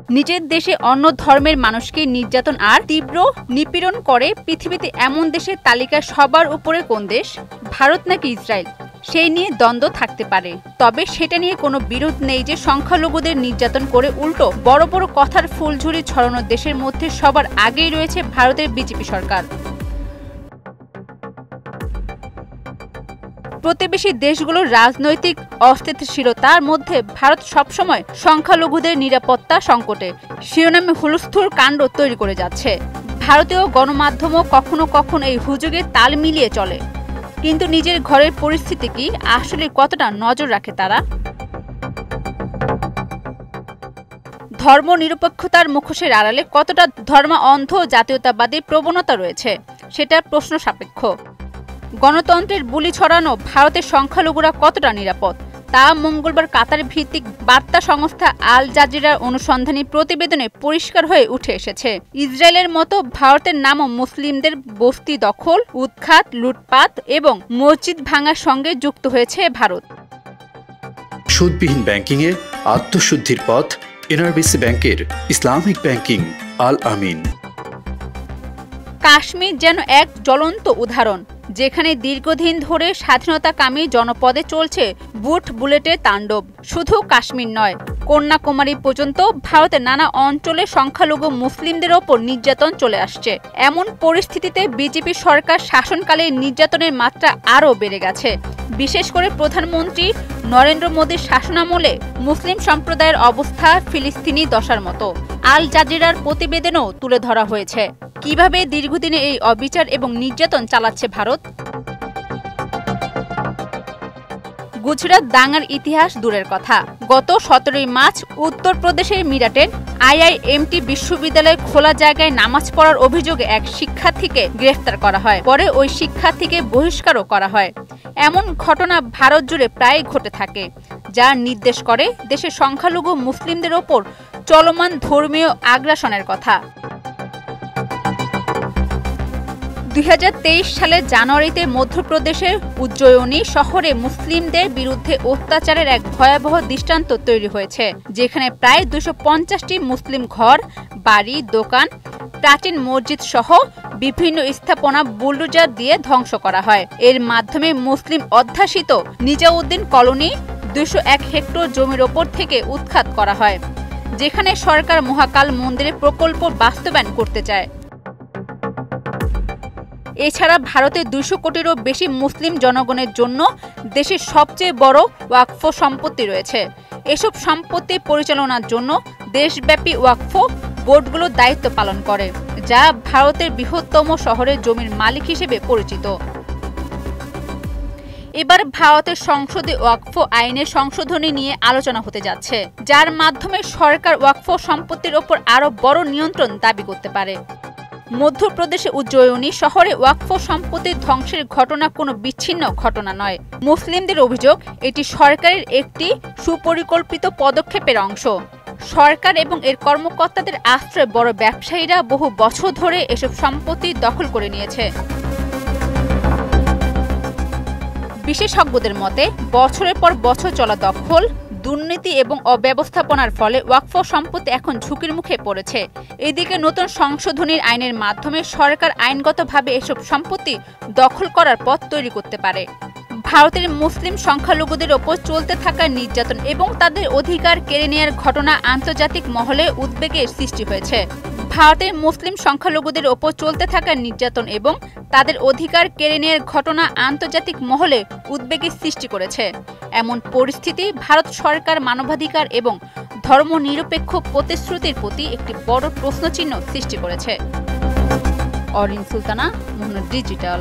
নিজের দেশে অন্য ধর্মের মানুষকে নির্যাতন আর তীব্র নিপীড়ন করে পৃথিবীতে এমন দেশের তালিকায় সবার উপরে কোন দেশ? ভারত নাকি ইসরায়েল? সেই নিয়ে দ্বন্দ্ব থাকতে পারে, তবে সেটা নিয়ে কোনো বিরোধ নেই যে সংখ্যালঘুদের নির্যাতন করে উল্টো বড় বড় কথার ফুলঝুরি ছড়ানো দেশের মধ্যে সবার আগেই রয়েছে ভারতের বিজেপি সরকার। প্রতিবেশী দেশগুলোর রাজনৈতিক অস্থিতিশীলতার মধ্যে ভারত সবসময় সংখ্যালঘুদের নিরাপত্তা সংকটে শিরোনামে হুলস্থুল কাণ্ড তৈরি করে যাচ্ছে। ভারতীয় গণমাধ্যমও কখনো কখনো এই হুজুগে তাল মিলিয়ে চলে, কিন্তু নিজের ঘরের পরিস্থিতি কি আসলে কতটা নজর রাখে তারা? ধর্ম নিরপেক্ষতার মুখোশের আড়ালে কতটা ধর্মান্ধ জাতীয়তাবাদী প্রবণতা রয়েছে সেটা প্রশ্ন সাপেক্ষ। গণতন্ত্রের বুলি ছড়ানো ভারতের সংখ্যালঘুরা কতটা নিরাপদ তা মঙ্গলবার কাতার ভিত্তিক বার্তা সংস্থা আল জাজিরার অনুসন্ধানী প্রতিবেদনে পরিষ্কার হয়ে উঠে এসেছে। ইসরায়েলের মতো ভারতের নামও মুসলিমদের বস্তি দখল, উৎখাত, লুটপাট এবং মসজিদ ভাঙার সঙ্গে যুক্ত হয়েছে ভারত। সুদবিহীন ব্যাংকিংয়ে আত্মশুদ্ধির পথ এনআরবিসি ব্যাংকের ইসলামিক ব্যাংকিং আল আমিন। কাশ্মীর যেন এক জ্বলন্ত উদাহরণ, যেখানে দীর্ঘদিন ধরে স্বাধীনতাকামী জনপদে চলছে বুট বুলেটের তাণ্ডব। শুধু কাশ্মীর নয়, কন্যাকুমারী পর্যন্ত ভারতের নানা অঞ্চলে সংখ্যালঘু মুসলিমদের ওপর নির্যাতন চলে আসছে। এমন পরিস্থিতিতে বিজেপি সরকার শাসনকালে নির্যাতনের মাত্রা আরও বেড়ে গেছে। বিশেষ করে প্রধানমন্ত্রী নরেন্দ্র মোদীর শাসনামলে মুসলিম সম্প্রদায়ের অবস্থা ফিলিস্তিনি দশার মতো। আল জাজিরার প্রতিবেদনেও তুলে ধরা হয়েছে কিভাবে দীর্ঘদিনে এই অবিচার এবং নির্যাতন চালাচ্ছে ভারত। গুজরাট দাঙ্গার ইতিহাস দূরের কথা, গত 17 মার্চ উত্তরপ্রদেশের মিরাটের আইআইএমটি বিশ্ববিদ্যালয়ে খোলা জায়গায় নামাজ পড়ার অভিযোগে এক শিক্ষার্থীকে গ্রেফতার করা হয়। পরে ওই শিক্ষার্থীকে বহিষ্কারও করা হয়। এমন ঘটনা ভারত জুড়ে প্রায় ঘটে থাকে, যা নির্দেশ করে দেশের সংখ্যালঘু মুসলিমদের ওপর চলমান ধর্মীয় আগ্রাসনের কথা। 2023 সালের জানুয়ারিতে মধ্যপ্রদেশের উজ্জয়িনী শহরে মুসলিমদের বিরুদ্ধে অত্যাচারের এক ভয়াবহ দৃষ্টান্ত তৈরি হয়েছে, যেখানে প্রায় 250টি মুসলিম ঘর, বাড়ি, দোকান, প্রাচীন মসজিদ সহ বিভিন্ন স্থাপনা বুলডোজার দিয়ে ধ্বংস করা হয়। এর মাধ্যমে মুসলিম অধ্যাসিত নিজাউদ্দিন কলোনি 201 হেক্টর জমির ওপর থেকে উৎখাত করা হয়, যেখানে সরকার মহাকাল মন্দিরের প্রকল্প বাস্তবায়ন করতে চায়। এছাড়া ভারতে 200 কোটিরও বেশি মুসলিম জনগণের জন্য দেশের সবচেয়ে বড় ওয়াকফ সম্পত্তি রয়েছে। এসব সম্পত্তি পরিচালনার জন্য দেশব্যাপী ওয়াকফ বোর্ডগুলো দায়িত্ব পালন করে, যা ভারতের বৃহত্তম শহরের জমির মালিক হিসেবে পরিচিত। এবার ভারতের সংসদে ওয়াকফ আইনের সংশোধনী নিয়ে আলোচনা হতে যাচ্ছে, যার মাধ্যমে সরকার ওয়াকফ সম্পত্তির ওপর আরও বড় নিয়ন্ত্রণ দাবি করতে পারে। মধ্যপ্রদেশে উজ্জয়িনী শহরে ওয়াকফ সম্পত্তির ধ্বংসের ঘটনা কোনো বিচ্ছিন্ন ঘটনা নয়। মুসলিমদের অভিযোগ, এটি সরকারের একটি সুপরিকল্পিত পদক্ষেপের অংশ। সরকার এবং এর কর্মকর্তাদের আশ্রয়ে বড় ব্যবসায়ীরা বহু বছর ধরে এসব সম্পত্তি দখল করে নিয়েছে। বিশেষজ্ঞদের মতে, বছরের পর বছর চলা দখল, দুর্নীতি এবং অব্যবস্থাপনার ফলে ওয়াকফ সম্পত্তি এখন ঝুঁকির মুখে পড়েছে। এদিকে নতুন সংশোধনীর আইনের মাধ্যমে সরকার আইনগতভাবে এসব সম্পত্তি দখল করার পথ তৈরি করতে পারে। ভারতের মুসলিম সংখ্যালঘুদের ওপর চলতে থাকা নির্যাতন এবং তাদের অধিকার কেড়ে নেওয়ার ঘটনা আন্তর্জাতিক মহলে উদ্বেগের সৃষ্টি হয়েছে। ভারতের মুসলিম সংখ্যালঘুদের ওপর চলতে থাকা নির্যাতন এবং তাদের অধিকার কেড়ে নেওয়ার ঘটনা আন্তর্জাতিক মহলে উদ্বেগের সৃষ্টি করেছে। এমন পরিস্থিতি ভারত সরকার মানবাধিকার এবং ধর্মনিরপেক্ষ প্রতিশ্রুতির প্রতি একটি বড় প্রশ্নচিহ্ন সৃষ্টি করেছে। অরিন সুলতানা, মোহনা ডিজিটাল।